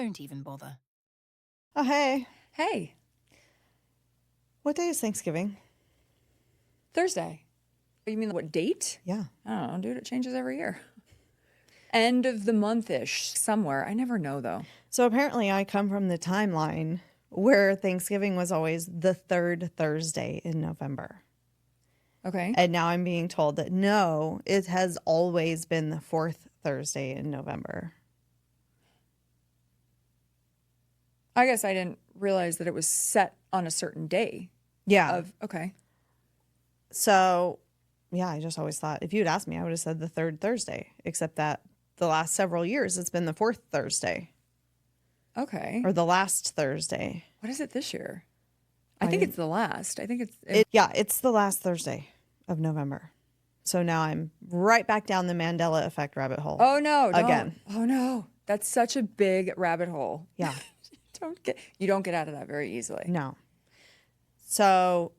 don't even bother. Oh, hey. Hey, What day is Thanksgiving? Thursday. You mean what date? Yeah. I don't know, dude. It changes every year. End of the month-ish somewhere. I never know, though. So apparently I come from the timeline where Thanksgiving was always the third Thursday in November. Okay. And now I'm being told that no, it has always been the fourth Thursday in November. I guess I didn't realize that it was set on a certain day. Yeah. Okay. So, yeah, I just always thought if you'd asked me, I would have said the third Thursday, except that the last several years it's been the fourth Thursday Okay. or the last Thursday. What is it this year? I think it's the last. I think it's... It's the last Thursday of November. So now I'm right back down the Mandela Effect rabbit hole. Oh, no. Don't. Again. Oh, no. That's such a big rabbit hole. Yeah. You don't get out of that very easily. No. So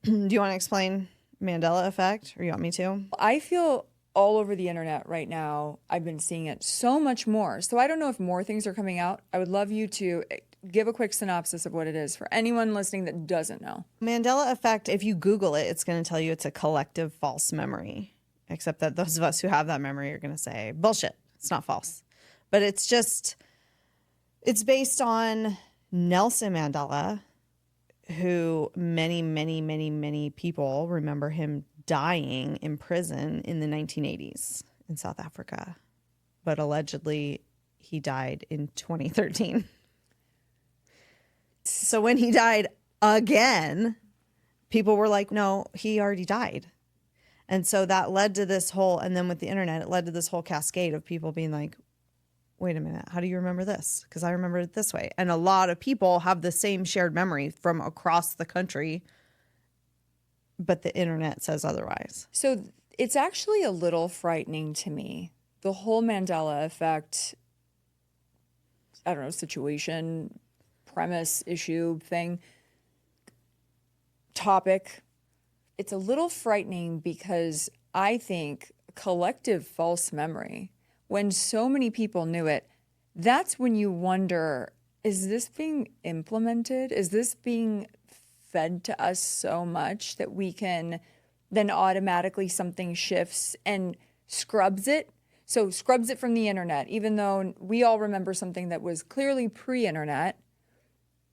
do you want to explain Mandela Effect or you want me to? I feel all over the internet right now. I've been seeing it so much more. So I don't know if more things are coming out. I would love you to give a quick synopsis of what it is for anyone listening that doesn't know. Mandela Effect, if you Google it, it's going to tell you it's a collective false memory. Except that those of us who have that memory are going to say, bullshit, it's not false. But it's based on Nelson Mandela, who many people remember him dying in prison in the 1980s in South Africa. But allegedly, he died in 2013. So when he died again, people were like, no, he already died. And so that led to this whole, and then with the internet, it led to this whole cascade of people being like, wait a minute, how do you remember this? Because I remember it this way. And a lot of people have the same shared memory from across the country, but the internet says otherwise. So it's actually a little frightening to me. The whole Mandela Effect, I don't know, situation, premise, issue, thing, topic. It's a little frightening because I think collective false memory, when so many people knew it, that's when you wonder, is this being implemented? Is this being fed to us so much that we can then automatically something shifts and scrubs it? So scrubs it from the internet, even though we all remember something that was clearly pre-internet.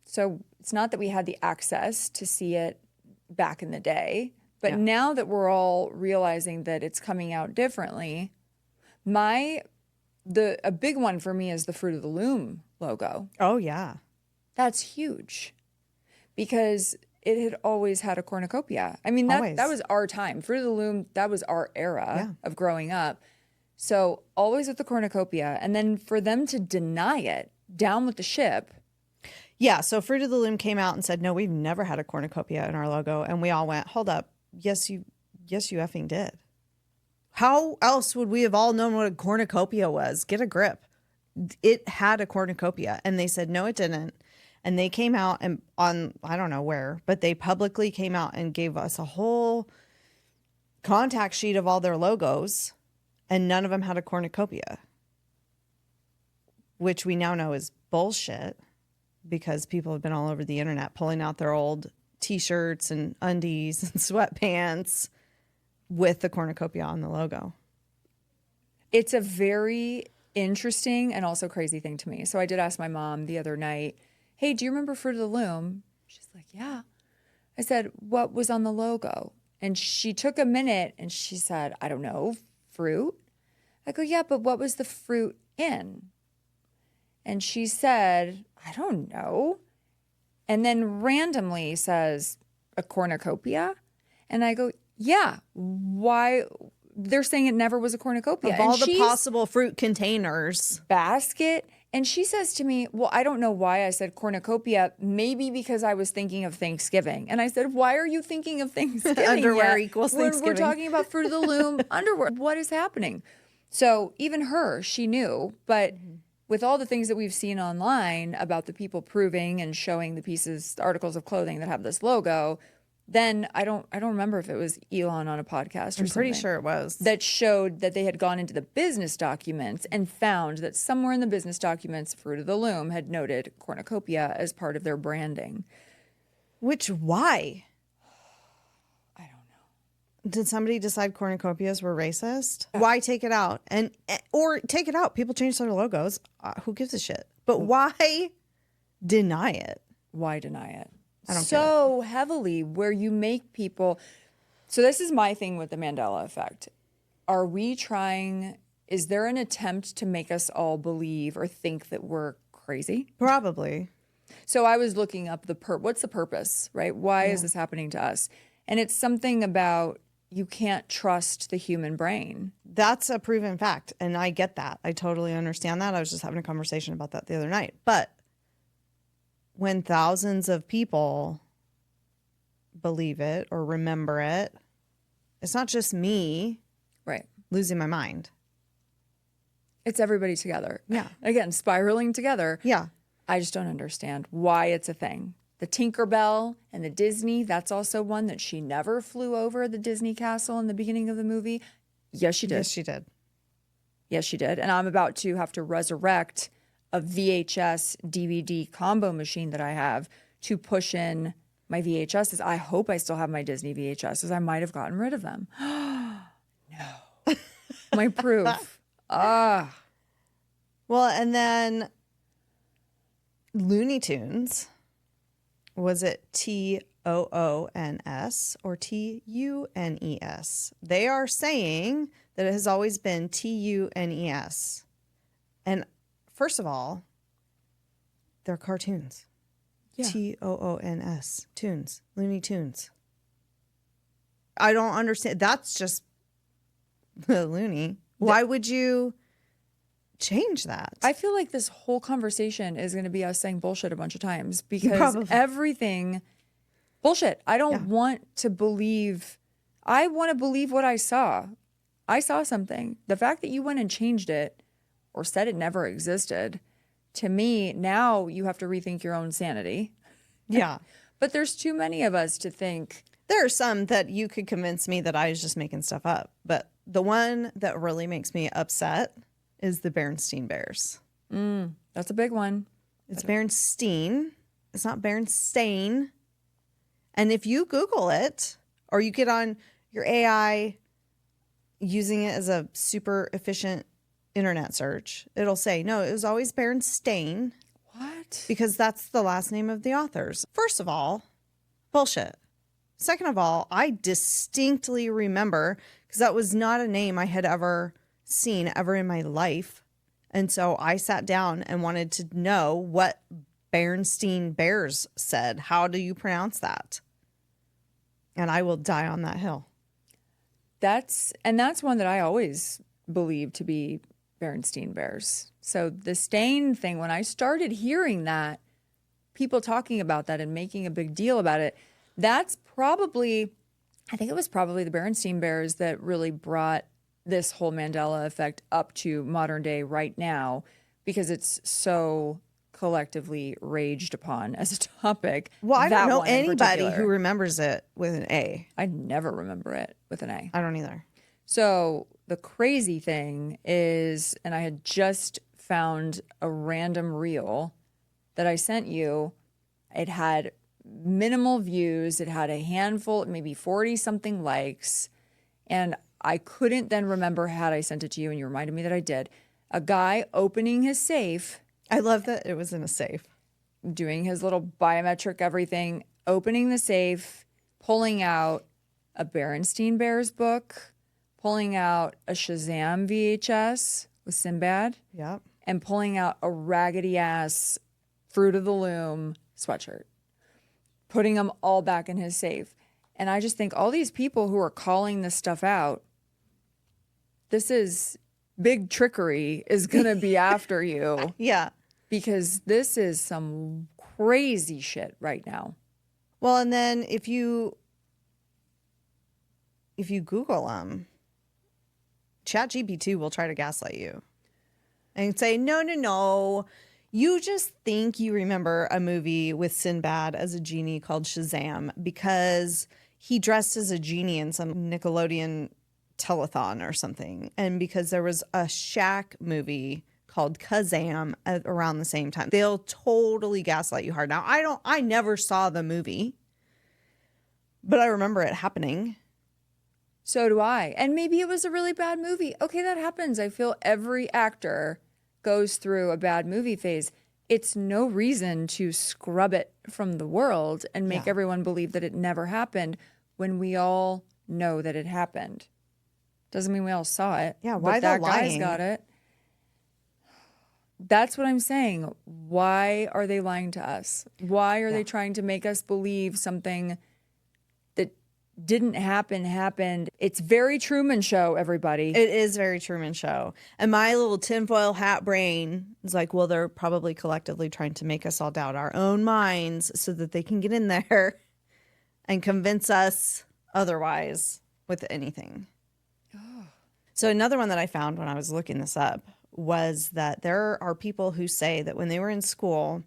So it's not that we had the access to see it back in the day, but now that we're all realizing that it's coming out differently, a big one for me is the Fruit of the Loom logo. Oh, yeah. That's huge because it had always had a cornucopia. I mean, that was our time. Fruit of the Loom, that was our era of growing up. So always with the cornucopia. And then for them to deny it, down with the ship. Yeah, so Fruit of the Loom came out and said, no, we've never had a cornucopia in our logo. And we all went, hold up. Yes, you effing did. How else would we have all known what a cornucopia was? Get a grip. It had a cornucopia. And they said, no, it didn't. And they came out and on, I don't know where, but they publicly came out and gave us a whole contact sheet of all their logos. And none of them had a cornucopia, which we now know is bullshit because people have been all over the internet pulling out their old T-shirts and undies and sweatpants with the cornucopia on the logo. It's a very interesting and also crazy thing to me. So I did ask my mom the other night, hey, do you remember Fruit of the Loom? She's like, yeah. I said, what was on the logo? And she took a minute and she said, I don't know, fruit? I go, yeah, but what was the fruit in? And she said, I don't know. And then randomly says, a cornucopia? And I go, yeah, why? They're saying it never was a cornucopia. Of all the possible fruit containers. Basket. And she says to me, well, I don't know why I said cornucopia. Maybe because I was thinking of Thanksgiving. And I said, why are you thinking of Thanksgiving? Underwear equals Thanksgiving. We're talking about Fruit of the Loom underwear. What is happening? So even her, she knew. But with all the things that we've seen online about the people proving and showing the pieces, the articles of clothing that have this logo, Then I don't remember if it was Elon on a podcast or I'm pretty something sure it was. that showed that they had gone into the business documents and found that somewhere in the business documents, Fruit of the Loom had noted cornucopia as part of their branding. Why? I don't know. Did somebody decide cornucopias were racist? Why take it out? Or take it out. People change their logos. Who gives a shit? But why deny it? Why deny it? I don't so heavily where you make people. So this is my thing with the Mandela Effect. Are we trying, is there an attempt to make us all believe or think that we're crazy? Probably. So I was looking up what's the purpose, right? Why is this happening to us? And it's something about you can't trust the human brain. That's a proven fact. And I get that. I totally understand that. I was just having a conversation about that the other night. But when thousands of people believe it or remember it, it's not just me Right. losing my mind. It's everybody together. Yeah. Again, spiraling together. Yeah. I just don't understand why it's a thing. The Tinkerbell and the Disney, that's also one that she never flew over the Disney castle in the beginning of the movie. Yes, she did. Yes, she did. Yes, she did. And I'm about to have to resurrect a VHS DVD combo machine that I have to push in my VHSs. I hope I still have my Disney VHSs. I might have gotten rid of them. No. My proof. Well, and then Looney Tunes, was it Toons or Tunes? They are saying that it has always been Tunes. And first of all, they're cartoons. Yeah. Toons, tunes, Looney Tunes. I don't understand. That's just the loony. Why would you change that? I feel like this whole conversation is going to be us saying bullshit a bunch of times because Probably. everything bullshit. I don't want to believe. I want to believe what I saw. I saw something. The fact that you went and changed it or said it never existed, to me, now you have to rethink your own sanity. Yeah. But there's too many of us to think. There are some that you could convince me that I was just making stuff up. But the one that really makes me upset is the Berenstain Bears. That's a big one. It's Berenstein. It's not Berenstain. And if you Google it or you get on your AI using it as a super efficient internet search, it'll say, no, it was always Berenstain What? because that's the last name of the authors. First of all, bullshit. Second of all, I distinctly remember, because that was not a name I had ever seen ever in my life. And so I sat down and wanted to know what Berenstain Bears said. How do you pronounce that? And I will die on that hill. That's one that I always believed to be Berenstain Bears. So the stain thing, when I started hearing that, people talking about that and making a big deal about it, that's probably, I think it was probably the Berenstain Bears that really brought this whole Mandela effect up to modern day right now, because it's so collectively raged upon as a topic. Well, I don't That know one in anybody particular. who remembers it with an A. I never remember it with an A. I don't either. So the crazy thing is, and I had just found a random reel that I sent you. It had minimal views. It had a handful, maybe 40 something likes. And I couldn't then remember had I sent it to you, and you reminded me that I did. A guy opening his safe, I love that it was in a safe. doing his little biometric everything, opening the safe, pulling out a Berenstain Bears book, pulling out a Shazam VHS with Sinbad, Yep. and pulling out a raggedy ass Fruit of the Loom sweatshirt, putting them all back in his safe. And I just think all these people who are calling this stuff out, this is big trickery is going to be after you, Yeah. because this is some crazy shit right now. Well, and then if you Google them, ChatGPT will try to gaslight you and say, no. You just think you remember a movie with Sinbad as a genie called Shazam because he dressed as a genie in some Nickelodeon telethon or something. And because there was a Shaq movie called Kazam at around the same time. They'll totally gaslight you hard. Now, I never saw the movie, but I remember it happening. So do I. And maybe it was a really bad movie. Okay, that happens. I feel every actor goes through a bad movie phase. It's no reason to scrub it from the world and make everyone believe that it never happened when we all know that it happened. Doesn't mean we all saw it. Yeah, why but that the guy's lying? got it. That's what I'm saying. Why are they lying to us? Why are they trying to make us believe something that didn't happen happened? It's very Truman Show, everybody. It is very Truman Show. And my little tinfoil hat brain is like, well, they're probably collectively trying to make us all doubt our own minds so that they can get in there and convince us otherwise with anything. So another one that I found when I was looking this up was that there are people who say that when they were in school,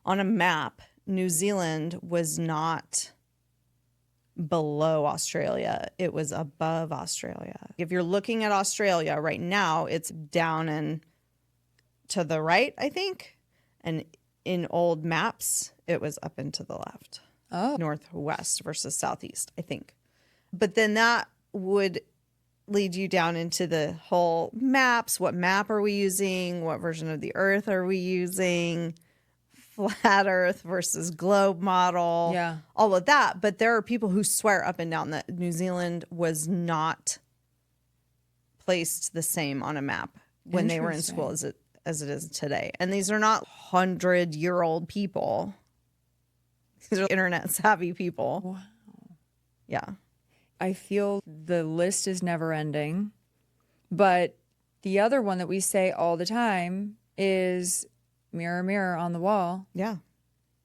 on a map, New Zealand was not below Australia. It was above Australia. If you're looking at Australia right now, it's down and to the right, I think. And in old maps, it was up and to the left. Oh. Northwest versus southeast, I think. But then that would lead you down into the whole maps. What map are we using? What version of the earth are we using? Flat earth versus globe model. Yeah. All of that. But there are people who swear up and down that New Zealand was not placed the same on a map when they were in school as it is today. And these are not 100-year-old people. These are internet savvy people. Wow. Yeah. I feel the list is never ending. But the other one that we say all the time is mirror, mirror on the wall. Yeah.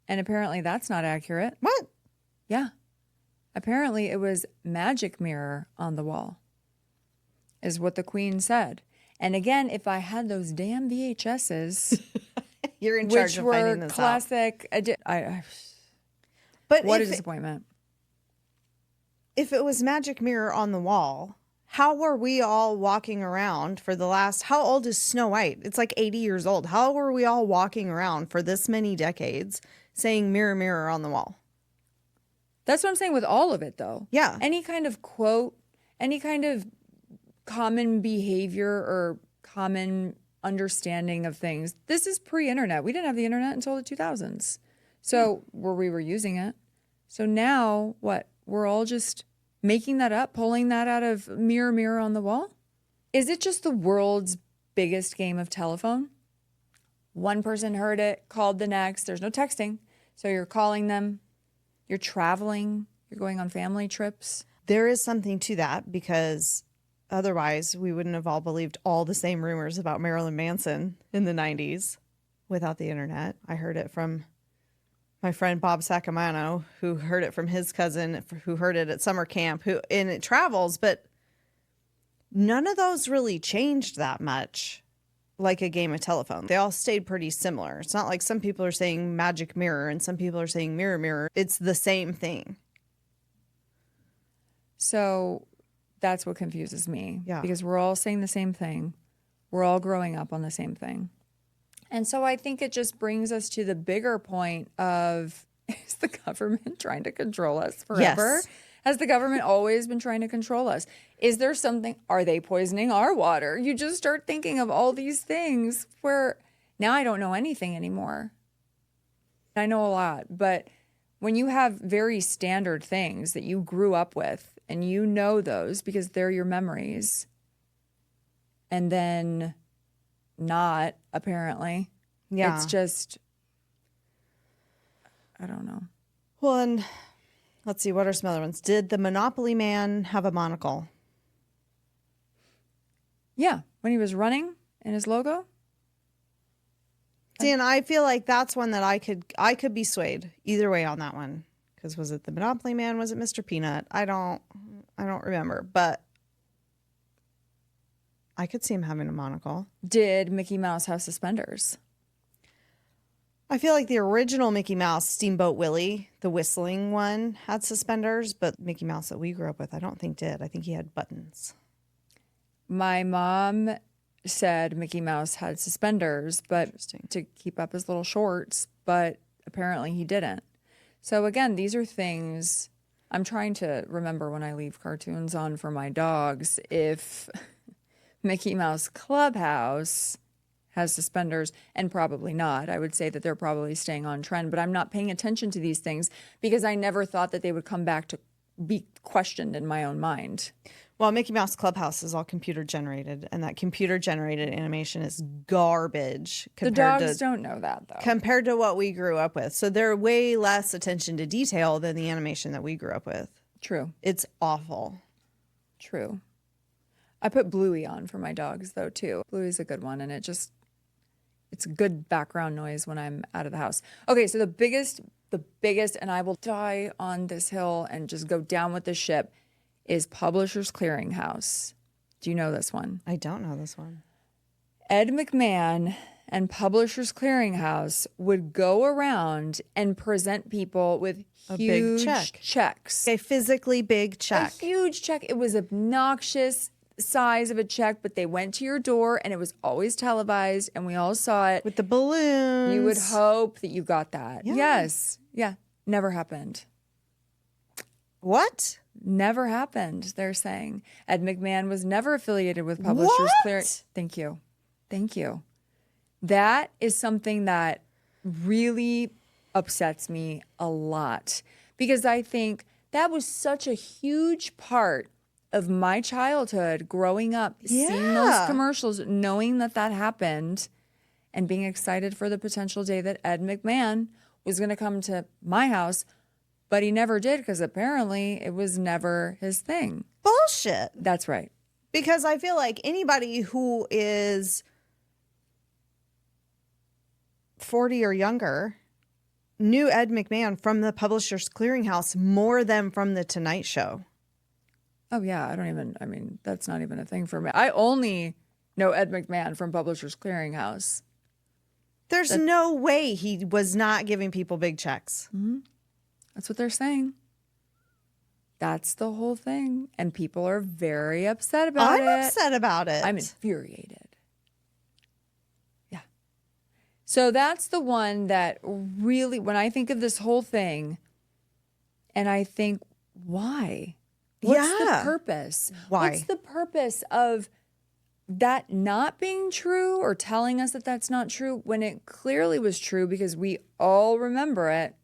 And apparently that's not accurate. What? Yeah. Apparently it was magic mirror on the wall, is what the Queen said. And again, if I had those damn VHSs, You're in charge which of were finding this out. classic, But what a if disappointment. if it was magic mirror on the wall, how were we all walking around for the last, how old is Snow White? It's like 80 years old. How were we all walking around for this many decades saying mirror, mirror on the wall? That's what I'm saying with all of it, though. Yeah. Any kind of quote, any kind of common behavior or common understanding of things. This is pre-internet. We didn't have the internet until the 2000s. So where we were using it. So now what? We're all just making that up, pulling that out of mirror, mirror on the wall? Is it just the world's biggest game of telephone? One person heard it, called the next. There's no texting. So you're calling them. You're traveling. You're going on family trips. There is something to that because otherwise we wouldn't have all believed all the same rumors about Marilyn Manson in the 90s without the internet. I heard it from my friend Bob Sacamano, who heard it from his cousin, who heard it at summer camp, and it travels, but none of those really changed that much like a game of telephone. They all stayed pretty similar. It's not like some people are saying magic mirror and some people are saying mirror, mirror. It's the same thing. So that's what confuses me. Yeah. Because we're all saying the same thing. We're all growing up on the same thing. And so I think it just brings us to the bigger point of, is the government trying to control us forever? Yes. Has the government always been trying to control us? Is there something, are they poisoning our water? You just start thinking of all these things where now I don't know anything anymore. I know a lot, but when you have very standard things that you grew up with and you know those because they're your memories, and then not apparently. Yeah. It's just, I don't know. Well, and let's see, what are some other ones? Did the Monopoly Man have a monocle? Yeah. When he was running in his logo. See, and I feel like that's one that I could be swayed either way on that one. Because was it the Monopoly Man? Was it Mr. Peanut? I don't remember, but I could see him having a monocle. Did Mickey Mouse have suspenders? I feel like the original Mickey Mouse, Steamboat Willie, the whistling one, had suspenders, but Mickey Mouse that we grew up with, I don't think did. I think he had buttons. My mom said Mickey Mouse had suspenders, but to keep up his little shorts, but apparently he didn't. So again, these are things I'm trying to remember when I leave cartoons on for my dogs. If Mickey Mouse Clubhouse has suspenders, and probably not. I would say that they're probably staying on trend, but I'm not paying attention to these things because I never thought that they would come back to be questioned in my own mind. Well, Mickey Mouse Clubhouse is all computer generated, and that computer generated animation is garbage The dogs don't know that, though. compared to what we grew up with. So they're way less attention to detail than the animation that we grew up with. True. It's awful. True. I put Bluey on for my dogs, though, too. Bluey's a good one, and it's good background noise when I'm out of the house. Okay, so the biggest, and I will die on this hill and just go down with the ship, is Publishers Clearinghouse. Do you know this one? I don't know this one. Ed McMahon and Publishers Clearinghouse would go around and present people with huge checks. A physically big check. A huge check. It was obnoxious size of a check, but they went to your door and it was always televised and we all saw it. With the balloons. You would hope that you got that. Yeah. Yes. Yeah. Never happened. What? Never happened, they're saying. Ed McMahon was never affiliated with Publishers Clearing. Thank you. Thank you. That is something that really upsets me a lot because I think that was such a huge part of my childhood growing up, seeing those commercials, knowing that that happened and being excited for the potential day that Ed McMahon was going to come to my house. But he never did because apparently it was never his thing. Bullshit. That's right. Because I feel like anybody who is 40 or younger knew Ed McMahon from the Publishers Clearinghouse more than from The Tonight Show. Oh, yeah. That's not even a thing for me. I only know Ed McMahon from Publishers Clearinghouse. There's no way he was not giving people big checks. Mm-hmm. That's what they're saying. That's the whole thing. And people are very upset about it. I'm upset about it. I'm infuriated. Yeah. So that's the one that really, when I think of this whole thing, and I think, why? What's the purpose? Why? What's the purpose of that not being true or telling us that that's not true when it clearly was true because we all remember it?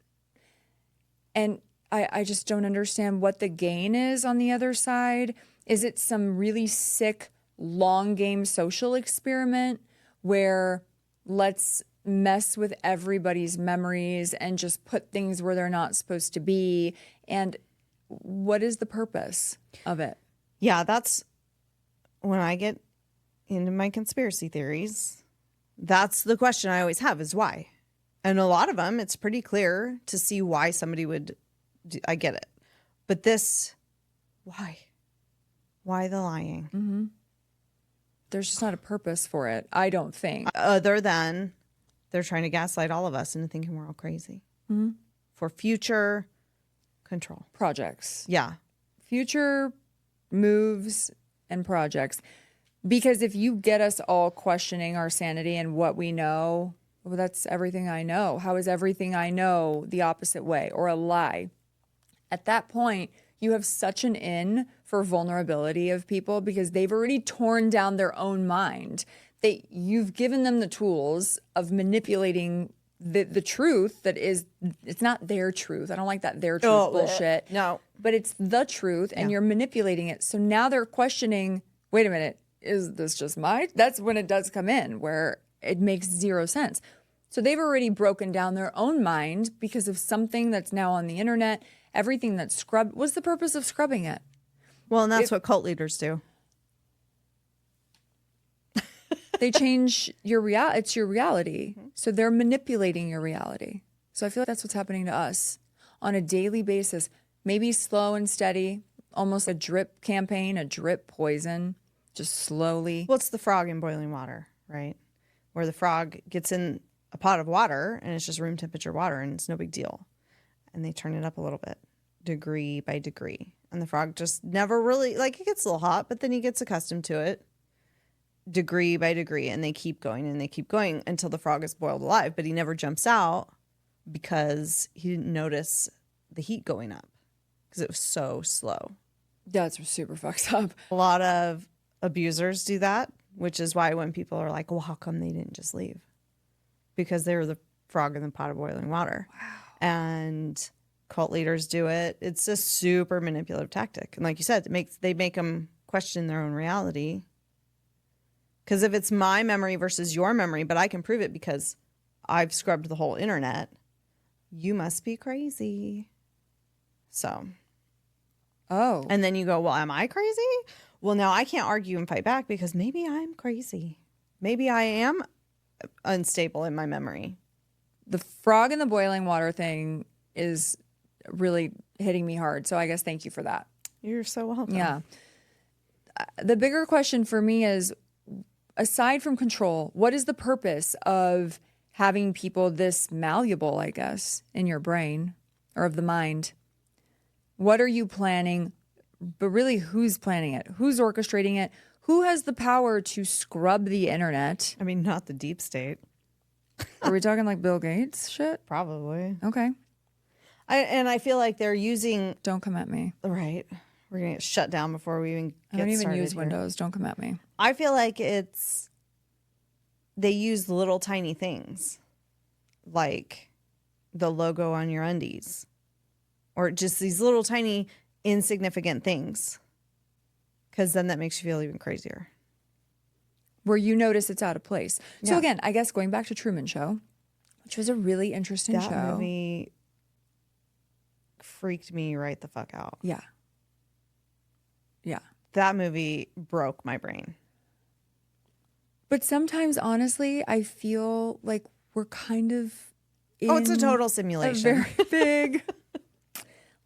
And I just don't understand what the gain is on the other side. Is it some really sick, long game social experiment where let's mess with everybody's memories and just put things where they're not supposed to be? And what is the purpose of it? Yeah, that's when I get into my conspiracy theories. That's the question I always have is why? And a lot of them, it's pretty clear to see why somebody would do, I get it. But this, why? Why the lying? Mm-hmm. There's just not a purpose for it, I don't think. Other than they're trying to gaslight all of us into thinking we're all crazy. Mm-hmm. For future control. Projects. Yeah. Future moves and projects. Because if you get us all questioning our sanity and what we know, well, that's everything I know. How is everything I know the opposite way or a lie? At that point, you have such an in for vulnerability of people because they've already torn down their own mind. You've given them the tools of manipulating the truth that is, it's not their truth. I don't like that their truth bullshit. No. But it's the truth and you're manipulating it. So now they're questioning, wait a minute, is this just that's when it does come in where it makes zero sense. So they've already broken down their own mind because of something that's now on the internet. Everything that's scrubbed. What's the purpose of scrubbing it? Well, and that's what cult leaders do. They change your reality. It's your reality. So they're manipulating your reality. So I feel like that's what's happening to us on a daily basis. Maybe slow and steady, almost a drip campaign, a drip poison, just slowly. Well, it's the frog in boiling water, right? Where the frog gets in a pot of water and it's just room temperature water and it's no big deal. And they turn it up a little bit, degree by degree. And the frog just never really, like, it gets a little hot, but then he gets accustomed to it degree by degree. And they keep going and they keep going until the frog is boiled alive. But he never jumps out because he didn't notice the heat going up because it was so slow. That's super fucked up. A lot of abusers do that, which is why when people are like, well, how come they didn't just leave? Because they were the frog in the pot of boiling water. Wow. And cult leaders do it. It's a super manipulative tactic. And like you said, they make them question their own reality. Because if it's my memory versus your memory, but I can prove it because I've scrubbed the whole internet, you must be crazy. So. Oh. And then you go, well, am I crazy? Well, now I can't argue and fight back because maybe I'm crazy. Maybe I am unstable in my memory. The frog in the boiling water thing is really hitting me hard. So I guess thank you for that. You're so welcome. Yeah. The bigger question for me is, aside from control, what is the purpose of having people this malleable, I guess, in your brain or of the mind? What are you planning? But really, who's planning it? Who's orchestrating it? Who has the power to scrub the internet? I mean, not the deep state. Are we talking like Bill Gates shit? Probably. Okay. I feel like they're using... Don't come at me. Right. We're going to get shut down before we even get started. I don't even use here. Windows. Don't come at me. I feel like they use little tiny things like the logo on your undies or just these little tiny insignificant things, because then that makes you feel even crazier. Where you notice it's out of place. So Yeah. again, I guess going back to Truman Show, which was a really interesting That show. movie freaked me right the fuck out. Yeah. Yeah. That movie broke my brain. But sometimes, honestly, I feel like we're kind of in Oh, it's a total a simulation. very big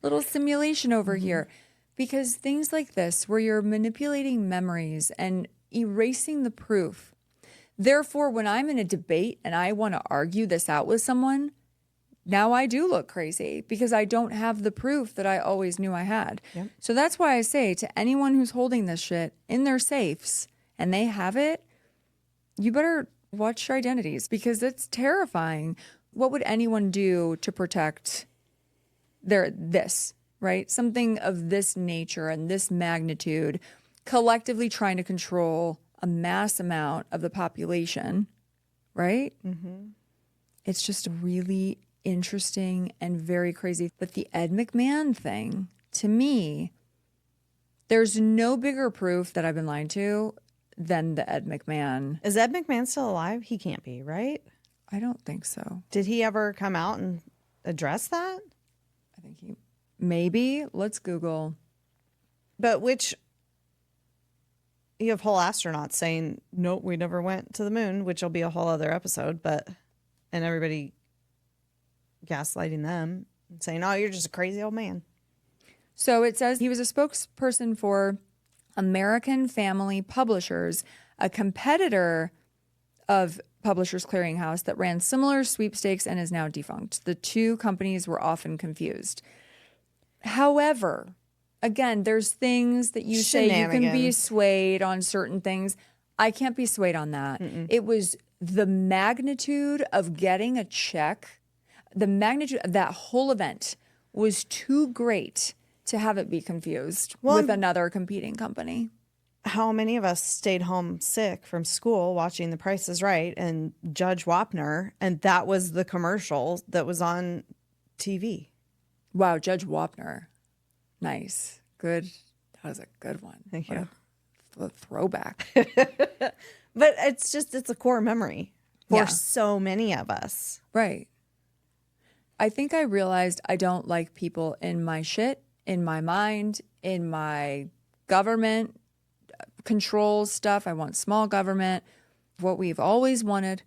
little simulation over here. Because things like this, where you're manipulating memories and erasing the proof. Therefore, when I'm in a debate and I want to argue this out with someone, now I do look crazy because I don't have the proof that I always knew I had. Yep. So that's why I say to anyone who's holding this shit in their safes and they have it, you better watch your identities because it's terrifying. What would anyone do to protect this, right? Something of this nature and this magnitude, collectively trying to control a mass amount of the population, right? Mm-hmm. It's just really interesting and very crazy. But the Ed McMahon thing, to me, there's no bigger proof that I've been lied to than the Ed McMahon. Is Ed McMahon still alive? He can't be, right? I don't think so. Did he ever come out and address that? I think he maybe. Let's Google. But you have whole astronauts saying, nope, we never went to the moon, which will be a whole other episode, and everybody gaslighting them and saying, oh, you're just a crazy old man. So it says he was a spokesperson for American Family Publishers, a competitor of Publishers Clearinghouse that ran similar sweepstakes and is now defunct. The two companies were often confused. However, again, there's things that you say you can be swayed on certain things. I can't be swayed on that. It was the magnitude of getting a check, the magnitude of that whole event was too great to have it be confused with another competing company. How many of us stayed home sick from school watching The Price is Right and Judge Wapner, and that was the commercial that was on TV? Wow, Judge Wapner. Nice. Good. That was a good one. Thank you. What a throwback. But it's a core memory for Yeah. so many of us. Right. I think I realized I don't like people in my shit, in my mind, in my government control stuff. I want small government, what we've always wanted.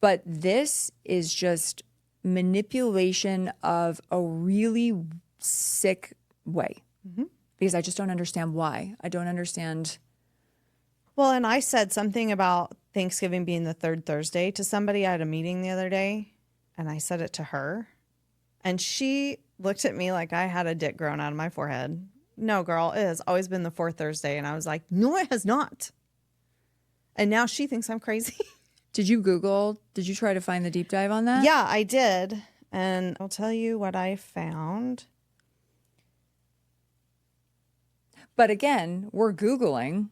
But this is just manipulation of a really sick way. Mm-hmm. Because I just don't understand why. I don't understand. Well, and I said something about Thanksgiving being the third Thursday to somebody. I had a meeting the other day and I said it to her. And she looked at me like I had a dick growing out of my forehead. No, girl, it has always been the fourth Thursday. And I was like, no, it has not. And now she thinks I'm crazy. Did you try to find the deep dive on that? Yeah, I did. And I'll tell you what I found. But again, we're Googling.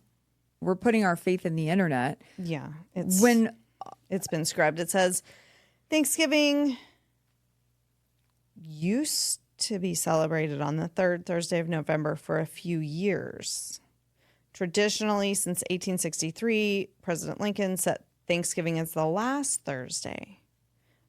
We're putting our faith in the internet. Yeah, it's been scrubbed. It says Thanksgiving used to be celebrated on the third Thursday of November for a few years. Traditionally, since 1863, President Lincoln set Thanksgiving as the last Thursday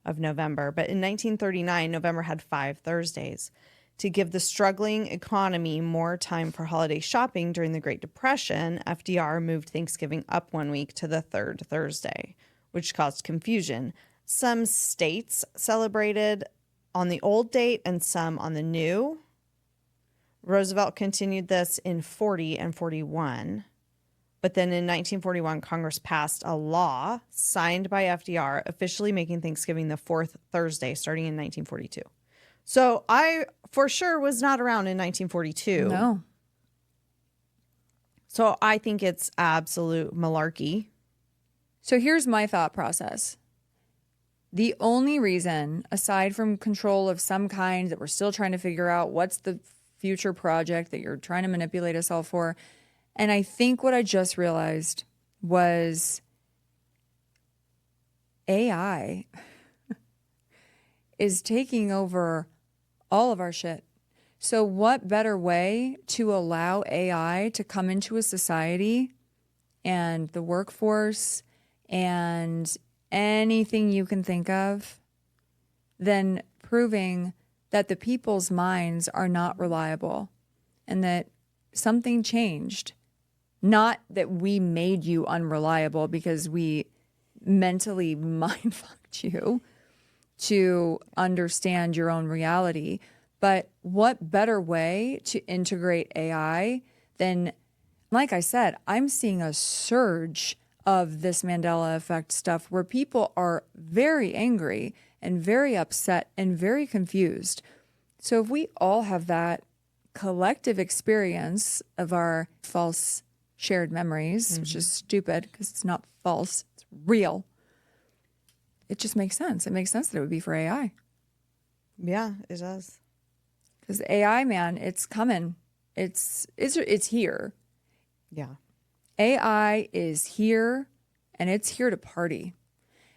of November. But in 1939, November had 5 Thursdays. To give the struggling economy more time for holiday shopping during the Great Depression, FDR moved Thanksgiving up 1 week to the third Thursday, which caused confusion. Some states celebrated on the old date and some on the new. Roosevelt continued this in 40 and 41. But then in 1941, Congress passed a law signed by FDR officially making Thanksgiving the fourth Thursday starting in 1942. So I for sure was not around in 1942. No. So I think it's absolute malarkey. So here's my thought process. The only reason, aside from control of some kind that we're still trying to figure out what's the future project that you're trying to manipulate us all for, and I think what I just realized was AI is taking over all of our shit. So what better way to allow AI to come into a society and the workforce and anything you can think of than proving that the people's minds are not reliable and that something changed. Not that we made you unreliable because we mentally mind-fucked you to understand your own reality. But what better way to integrate AI than, like I said, I'm seeing a surge of this Mandela Effect stuff where people are very angry and very upset and very confused. So if we all have that collective experience of our false shared memories, which is stupid because it's not false, it's real. It just makes sense. It makes sense that it would be for AI. Yeah, it does. Because AI, man, it's coming. It's here. Yeah. AI is here, and it's here to party.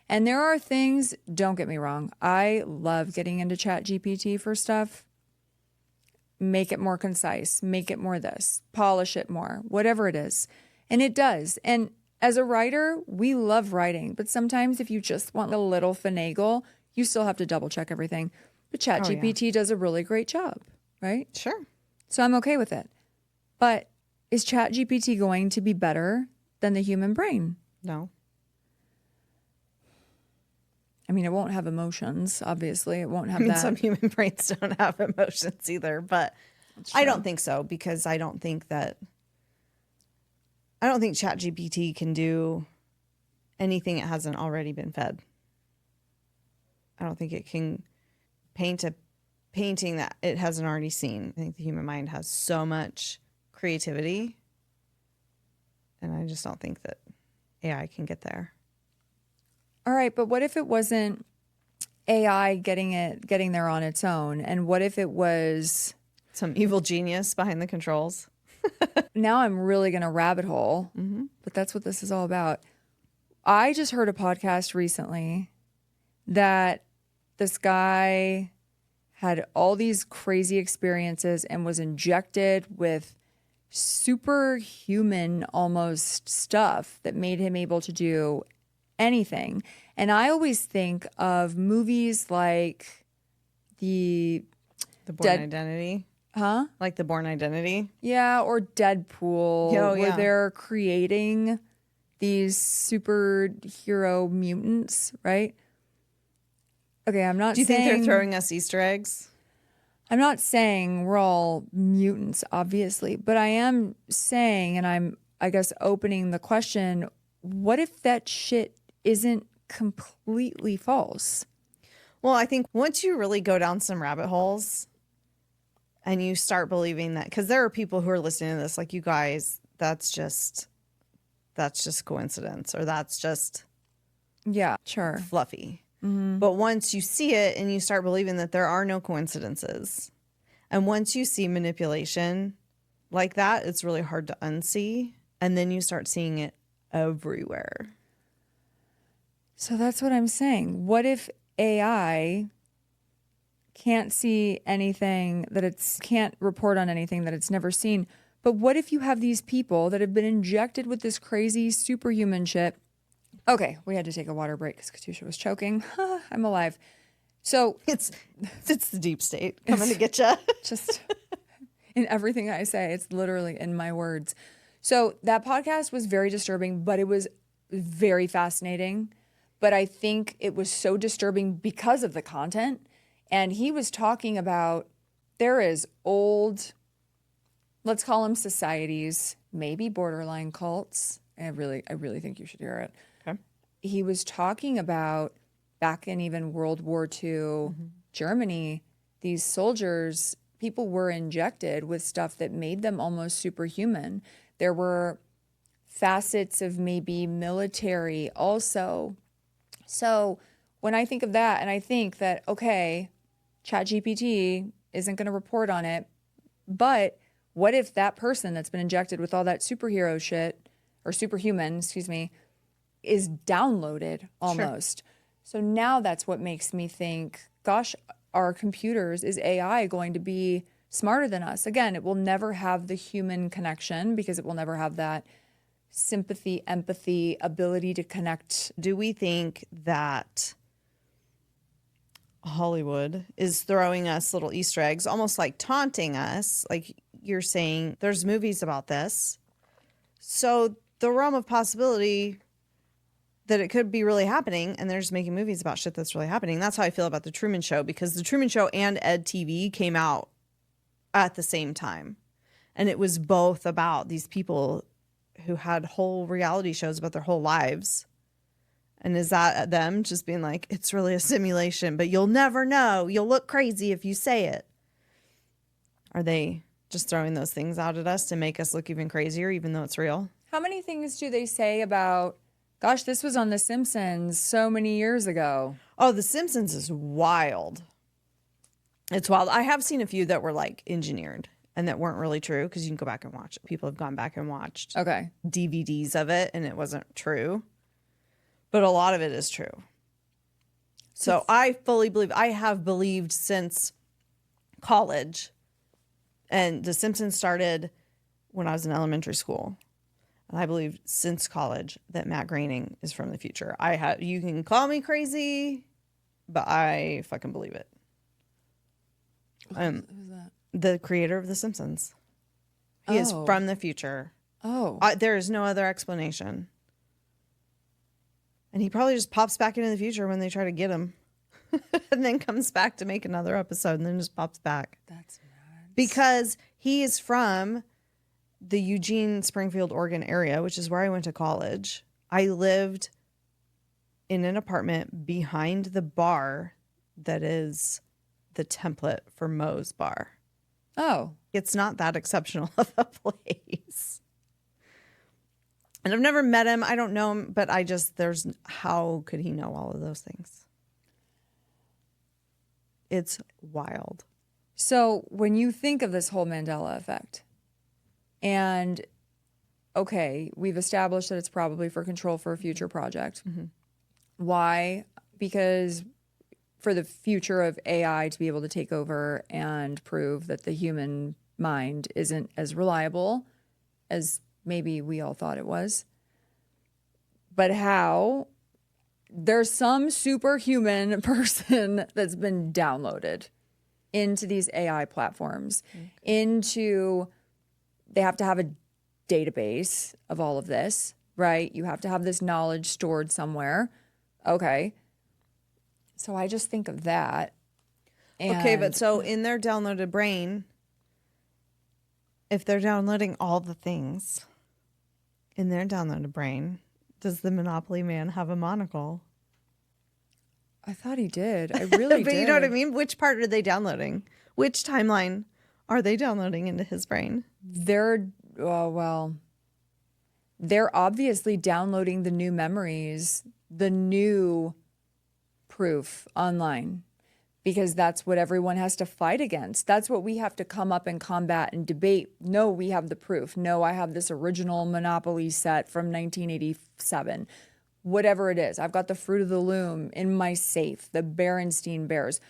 And there are things, don't get me wrong, I love getting into ChatGPT for stuff. Make it more concise, make it more this, polish it more, whatever it is. And it does. And as a writer, we love writing. But sometimes if you just want a little finagle, you still have to double check everything. But ChatGPT does a really great job, right? Sure. So I'm okay with it. But is ChatGPT going to be better than the human brain? No. I mean, it won't have emotions, obviously. It won't have that. Some human brains don't have emotions either, but I don't think so because I don't think ChatGPT can do anything it hasn't already been fed. I don't think it can paint a painting that it hasn't already seen. I think the human mind has so much creativity, and I just don't think that AI can get there. All right, but what if it wasn't AI getting there on its own? And what if it was some evil genius behind the controls? Now I'm really going to rabbit hole, but that's what this is all about. I just heard a podcast recently that this guy had all these crazy experiences and was injected with superhuman almost stuff that made him able to do anything. And I always think of movies like the Bourne Identity. Huh? Like the Bourne Identity? Yeah, or Deadpool, where they're creating these superhero mutants, right? Okay, I'm not saying... Do you think they're throwing us Easter eggs? I'm not saying we're all mutants, obviously, but I am saying, and I'm, I guess, opening the question, what if that shit isn't completely false? Well, I think once you really go down some rabbit holes and you start believing that, because there are people who are listening to this, like you guys, that's just coincidence, or that's just Yeah, sure. fluffy. But once you see it and you start believing that there are no coincidences, and once you see manipulation like that, it's really hard to unsee. And then you start seeing it everywhere. So that's what I'm saying. What if AI can't see anything that can't report on anything that it's never seen? But what if you have these people that have been injected with this crazy superhuman shit? Okay, we had to take a water break because Katusha was choking. I'm alive. So It's the deep state coming to get you. just in everything I say, it's literally in my words. So that podcast was very disturbing, but it was very fascinating. But I think it was so disturbing because of the content. And he was talking about there is old, let's call them societies, maybe borderline cults. I really think you should hear it. Okay. He was talking about back in even World War II, Germany, these soldiers, people were injected with stuff that made them almost superhuman. There were facets of maybe military also. So when I think of that, and I think that, okay, ChatGPT isn't going to report on it, but what if that person that's been injected with all that superhero shit, or superhuman, excuse me, is downloaded almost? Sure. So now that's what makes me think, gosh, our computers, is AI going to be smarter than us? Again, it will never have the human connection because it will never have that sympathy, empathy, ability to connect. Do we think that Hollywood is throwing us little Easter eggs, almost like taunting us? Like you're saying, there's movies about this. So the realm of possibility that it could be really happening, and they're just making movies about shit that's really happening. That's how I feel about The Truman Show, because The Truman Show and Ed TV came out at the same time. And it was both about these people who had whole reality shows about their whole lives. And is that them just being like, it's really a simulation, but you'll never know. You'll look crazy if you say it. Are they just throwing those things out at us to make us look even crazier, even though it's real? How many things do they say about, gosh, this was on The Simpsons so many years ago? Oh, The Simpsons is wild. It's wild. I have seen a few that were like engineered and that weren't really true, because you can go back and watch it. People have gone back and watched DVDs of it, and it wasn't true. But a lot of it is true. So I fully believe, I have believed since college, and The Simpsons started when I was in elementary school. And I believed since college that Matt Groening is from the future. You can call me crazy, but I fucking believe it. Who's that? The creator of The Simpsons. He is from the future. Oh. There is no other explanation. And he probably just pops back into the future when they try to get him. And then comes back to make another episode, and then just pops back. That's mad. Because he is from the Eugene, Springfield, Oregon area, which is where I went to college. I lived in an apartment behind the bar that is the template for Moe's Bar. Oh. It's not that exceptional of a place. And I've never met him. I don't know him, but how could he know all of those things? It's wild. So when you think of this whole Mandela effect, and okay, we've established that it's probably for control for a future project. Mm-hmm. Why? Because for the future of AI to be able to take over and prove that the human mind isn't as reliable as maybe we all thought it was. But how? There's some superhuman person that's been downloaded into these AI platforms, they have to have a database of all of this, right? You have to have this knowledge stored somewhere. Okay. So I just think of that. Okay, but so in their downloaded brain, if they're downloading all the things in their downloaded brain, Does the Monopoly man have a monocle? I thought he did. I really But did. you know what I mean? Which part are they downloading? Which timeline are they downloading into his brain? They're, well, they're obviously downloading the new memories, the new proof online, because that's what everyone has to fight against. That's what we have to come up and combat and debate. No, we have the proof. No, I have this original Monopoly set from 1987. Whatever it is, I've got the Fruit of the Loom in my safe, the Berenstein Bears.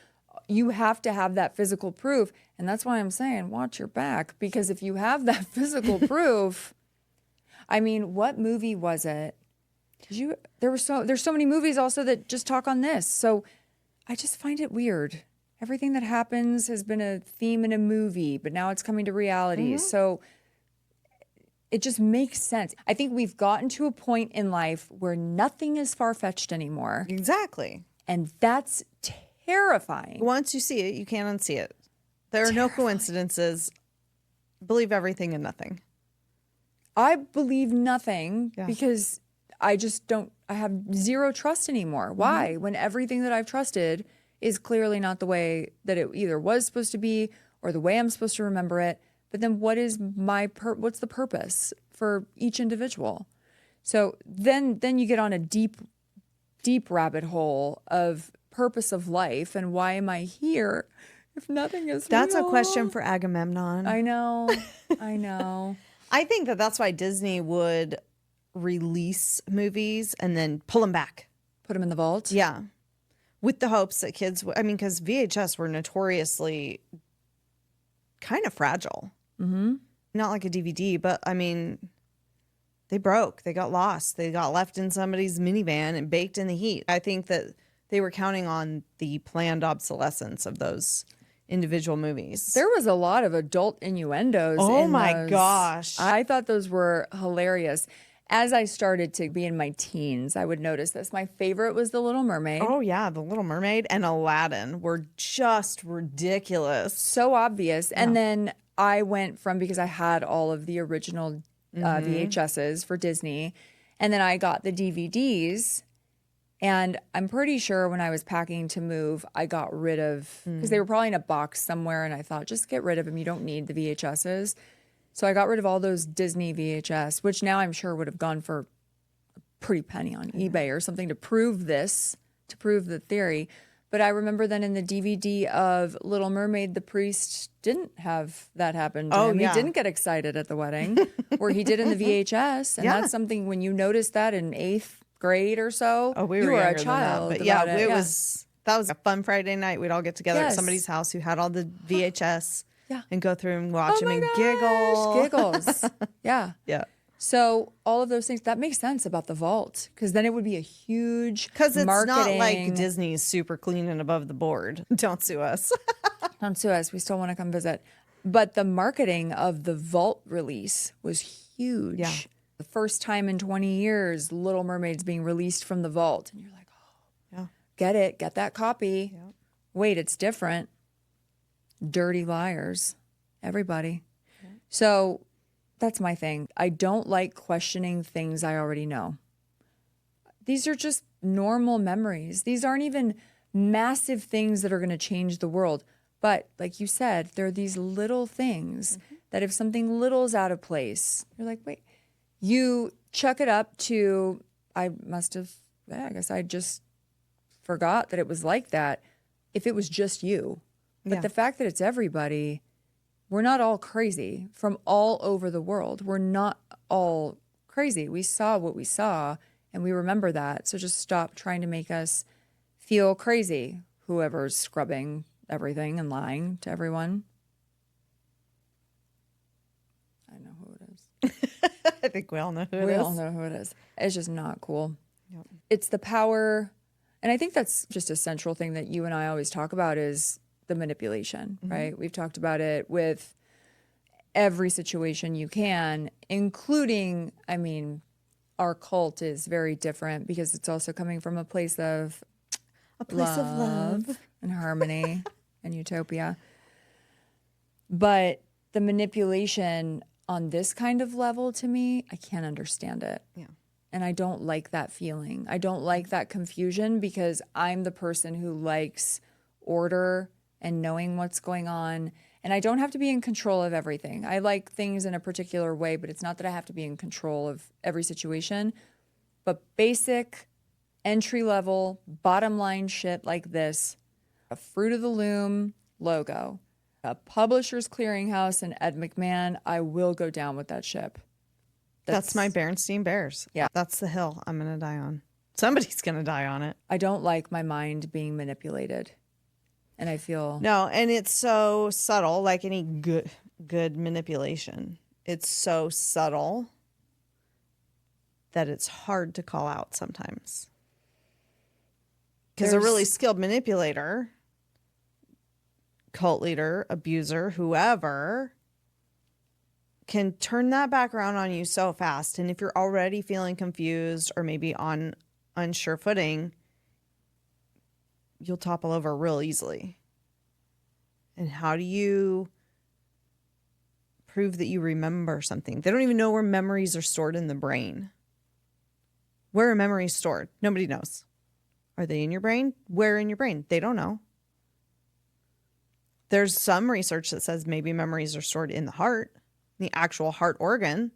You have to have that physical proof. And that's why I'm saying watch your back, because if you have that physical proof, I mean, what movie was it? There's so many movies also that just talk on this. So I just find it weird. Everything that happens has been a theme in a movie, but now it's coming to reality. So it just makes sense. I think we've gotten to a point in life where nothing is far-fetched anymore. Exactly. And that's terrifying. Once you see it, you can't unsee it. There are no coincidences. Believe everything and nothing. I believe nothing Yeah. because I have zero trust anymore. Why? When everything that I've trusted is clearly not the way that it either was supposed to be or the way I'm supposed to remember it. But then what is what's the purpose for each individual? So then you get on a deep rabbit hole of purpose of life and why am I here if nothing is That's real? a question for Agamemnon. I know. I know. I think that's why Disney would release movies and then pull them back. Put them in the vault. Yeah. With the hopes that kids, because VHS were notoriously kind of fragile. Mm-hmm. Not like a DVD, but they broke. They got lost. They got left in somebody's minivan and baked in the heat. I think that they were counting on the planned obsolescence of those individual movies. There was a lot of adult innuendos. Oh in my those. gosh. I thought those were hilarious. As I started to be in my teens, I would notice this. My favorite was The Little Mermaid. Oh, yeah. The Little Mermaid and Aladdin were just ridiculous. So obvious. And then I went from, because I had all of the original VHSs for Disney, and then I got the DVDs. And I'm pretty sure when I was packing to move, I got rid of, because they were probably in a box somewhere, and I thought, just get rid of them. You don't need the VHSs. So I got rid of all those Disney VHS, which now I'm sure would have gone for a pretty penny on eBay or something to prove the theory. But I remember then in the DVD of Little Mermaid, the priest didn't have that happen to him. yeah. He didn't get excited at the wedding, where he did in the VHS. And Yeah. that's something, when you notice that in 8th grade or so, We you were were younger a child. than that. But about it. that was a fun Friday night. We'd all get together at Yes. somebody's house who had all the VHS Yeah. and go through and watch Oh them my and gosh, giggle. giggles. Yeah. Yeah. So all of those things, that makes sense about the vault, because then it would be a huge Because it's not like marketing- Disney's super clean and above the board. Don't sue us. Don't sue us. We still want to come visit. But the marketing of the vault release was huge. Yeah. The first time in 20 years, Little Mermaid's being released from the vault. And you're like, oh, Yeah. get that copy. Yep. Wait, it's different. Dirty liars. Everybody. So that's my thing. I don't like questioning things I already know. These are just normal memories. These aren't even massive things that are going to change the world. But like you said, there are these little things that if something little is out of place, you're like, wait, you chuck it up to, I guess I just forgot that it was like that if it was just you. But Yeah. the fact that it's everybody, we're not all crazy from all over the world. We're not all crazy. We saw what we saw and we remember that. So just stop trying to make us feel crazy, whoever's scrubbing everything and lying to everyone. I know who it is. I think we all know who it is. We all know who it is. It's just not cool. Yep. It's the power. And I think that's just a central thing that you and I always talk about is the manipulation, right? We've talked about it with every situation you can, including, our cult is very different because it's also coming from a place of of love. and harmony and utopia. But the manipulation on this kind of level, to me, I can't understand it. Yeah. And I don't like that feeling. I don't like that confusion because I'm the person who likes order and knowing what's going on. And I don't have to be in control of everything. I like things in a particular way, but it's not that I have to be in control of every situation. But basic, entry level, bottom line shit like this, a Fruit of the Loom logo, a Publishers Clearinghouse, and Ed McMahon, I will go down with that ship. That's my Berenstain Bears. Yeah. That's the hill I'm going to die on. Somebody's going to die on it. I don't like my mind being manipulated. And I feel No, and it's so subtle, like any good manipulation. It's so subtle that it's hard to call out sometimes. Because a really skilled manipulator, cult leader, abuser, whoever, can turn that back around on you so fast. And if you're already feeling confused or maybe on unsure footing, you'll topple over real easily. And how do you prove that you remember something? They don't even know where memories are stored in the brain. Where are memories stored? Nobody knows. Are they in your brain? Where in your brain? They don't know. There's some research that says maybe memories are stored in the heart, the actual heart organ,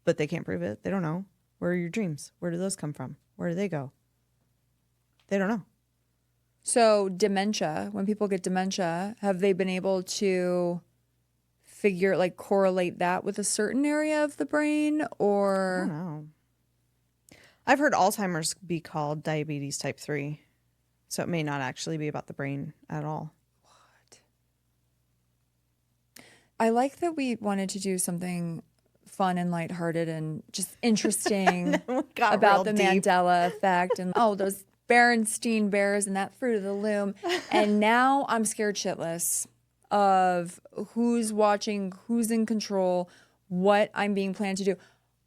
but they can't prove it. They don't know. Where are your dreams? Where do those come from? Where do they go? They don't know. So dementia, when people get dementia, have they been able to correlate that with a certain area of the brain I or? don't know. I've heard Alzheimer's be called diabetes type 3. So it may not actually be about the brain at all. I like that we wanted to do something fun and lighthearted and just interesting about the Mandela Effect and those Berenstain Bears and that Fruit of the Loom. And now I'm scared shitless of who's watching, who's in control, what I'm being planned to do.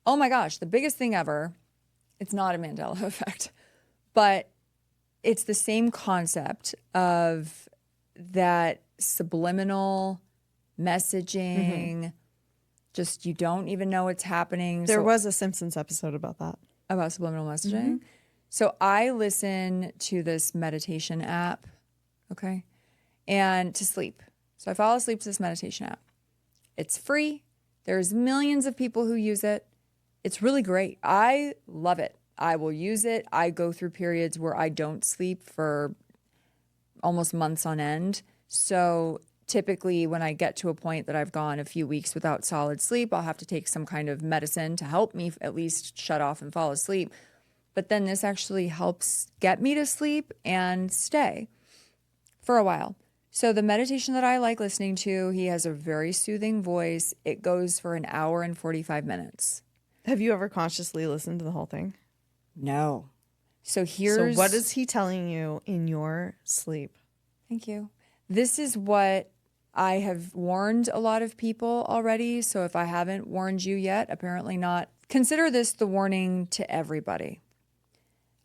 Oh my gosh, the biggest thing ever. It's not a Mandela Effect, but it's the same concept of that subliminal messaging. Just you don't even know it's happening. There was a Simpsons episode about that. About subliminal messaging. So I listen to this meditation app, okay, and to sleep. So I fall asleep to this meditation app. It's free. There's millions of people who use it. It's really great. I love it. I will use it. I go through periods where I don't sleep for almost months on end. So typically when I get to a point that I've gone a few weeks without solid sleep, I'll have to take some kind of medicine to help me at least shut off and fall asleep. But then this actually helps get me to sleep and stay for a while. So the meditation that I like listening to, he has a very soothing voice. It goes for an hour and 45 minutes. Have you ever consciously listened to the whole thing? No. So what is he telling you in your sleep? Thank you. This is what I have warned a lot of people already. So if I haven't warned you yet, apparently not. Consider this the warning to everybody.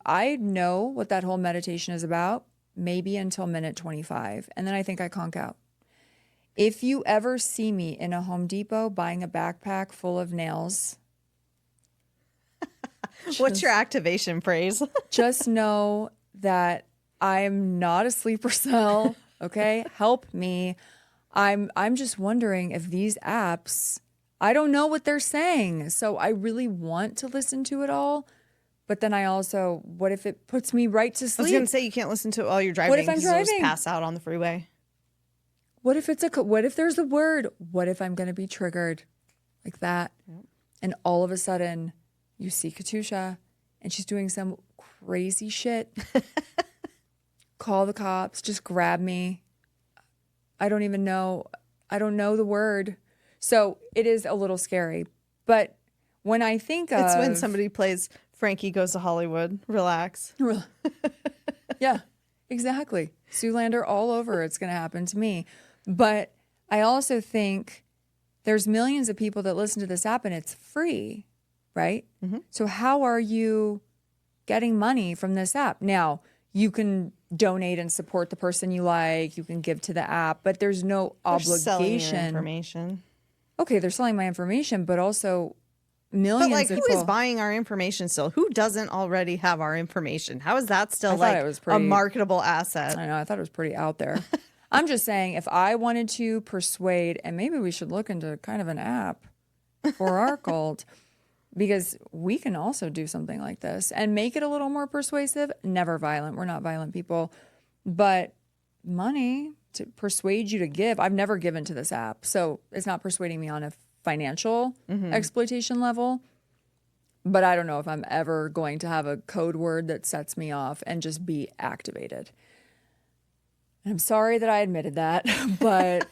I know what that whole meditation is about, maybe until minute 25. And then I think I conk out. If you ever see me in a Home Depot buying a backpack full of nails, what's your activation phrase? just know that I'm not a sleeper cell. Okay, help me. I'm just wondering if these apps, I don't know what they're saying. So I really want to listen to it all. But then I also, what if it puts me right to sleep? I was going to say you can't listen to it while you're driving. What if I'm driving? You'll just pass out on the freeway. What if there's a word? What if I'm going to be triggered like that? Yep. And all of a sudden you see Katusha and she's doing some crazy shit. Call the cops, just grab me. I don't even know. I don't know the word. So it is a little scary. But when I think of... It's when somebody plays Frankie Goes to Hollywood. Relax. Yeah, exactly. Zoolander all over. It's going to happen to me. But I also think there's millions of people that listen to this app and it's free, right? Mm-hmm. So how are you getting money from this app? Now, you can donate and support the person you like. You can give to the app, but there's no obligation. Selling your information. Okay, they're selling my information, but also millions But like, of who people. is buying our information still? Who doesn't already have our information? How is that still I thought like it was a pretty- marketable asset? I know, I thought it was pretty out there. I'm just saying, if I wanted to persuade, and maybe we should look into kind of an app for our cult, because we can also do something like this and make it a little more persuasive. Never violent. We're not violent people, but money to persuade you to give. I've never given to this app, so it's not persuading me on a financial exploitation level. But I don't know if I'm ever going to have a code word that sets me off and just be activated. And I'm sorry that I admitted that, but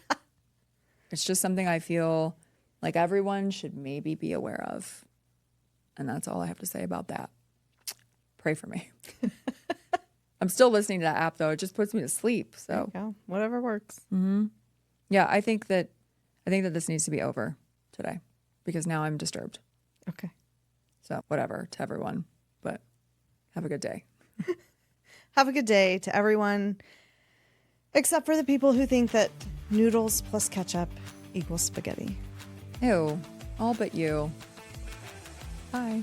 it's just something I feel like everyone should maybe be aware of. And that's all I have to say about that. Pray for me. I'm still listening to that app, though. It just puts me to sleep. There So you go. Whatever works. yeah, I think that this needs to be over today because now I'm disturbed. Okay. So whatever to everyone, but have a good day. Have a good day to everyone, except for the people who think that noodles plus ketchup equals spaghetti. Ew, all but you. Bye.